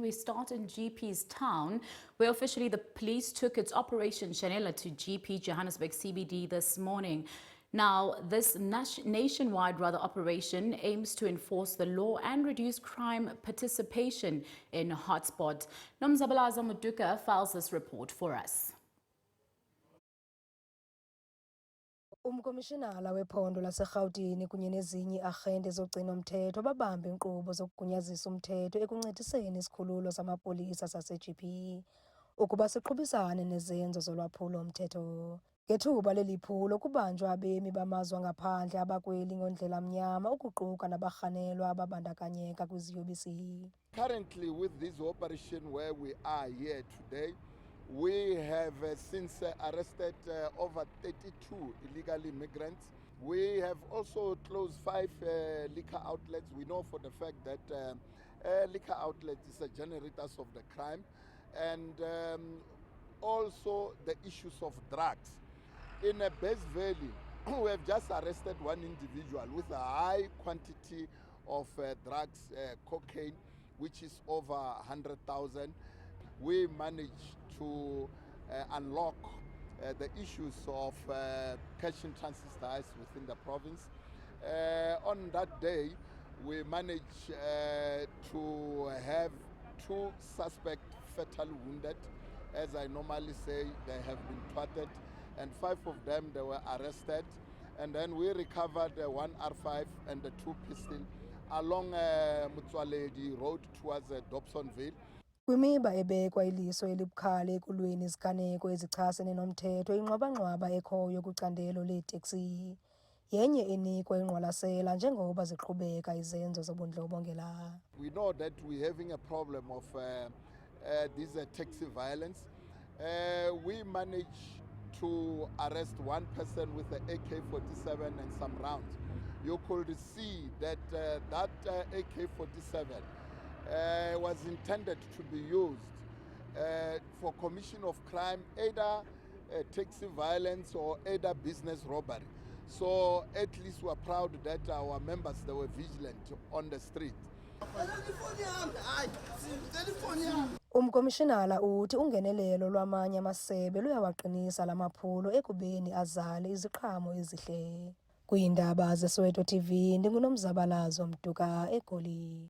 We start in GP's town, where officially the police took its Operation Chanela to GP Johannesburg CBD this morning. Now, this nationwide operation aims to enforce the law and reduce crime participation in hotspot. Nomzabalaza Muduka files this report for us. Umkomishinala wephondo laseGauteng kunye nezinye iarhente zogcino-mthetho babambe inkqubo zokugunyazisa umthetho ekuncediseni isikhululo samapolisa saseGP ukuba siqhubisane nezenzo zolwaphulo-mthetho. Ngethuba leliphulo kubanjwa abemi bamazwe angaphandle abakweli ngondlela mnyama ukuquka nabarhanelwa ababandakanyeka kwiziyobisi. Currently, with this operation where we are here today, we have since arrested over 32 illegal immigrants. We have also closed 5 liquor outlets. We know for the fact that liquor outlets is a generators of the crime, and also the issues of drugs. In Best Valley, we have just arrested one individual with a high quantity of drugs, cocaine, which is over 100,000. We managed to unlock the issues of cash in transit ties within the province. On that day, we managed to have 2 suspects fatally wounded. As I normally say, they have been twatted, and 5 of them they were arrested. And then we recovered 1 R5 and the 2 pistols along Mutswaledi Road towards Dobsonville. Kwimiba ebekwa iliso elibukhali ekulweni iziganeko ezichasene nomthetho, ingxwabangxwaba ekhoyo kwicandelo leeteksi yenye enikwa ingqwalasela njengoba ziqhubeka izenzo zobundlobongela. We know that we're having a problem of this taxi violence. We managed to arrest 1 person with an AK-47 and some rounds. You could see that that AK-47 was intended to be used for commission of crime, either taxi violence or either business robbery. So at least we're proud that our members, they were vigilant on the street. Umkomishinala uthi ungenelelo lwamanye amasebe luyawaqinisa la maphulo ekubeni azale iziqhamo ezihle. Kwiindaba zeSoweto TV, ndinguNomzabalazo Mduka, eGoli.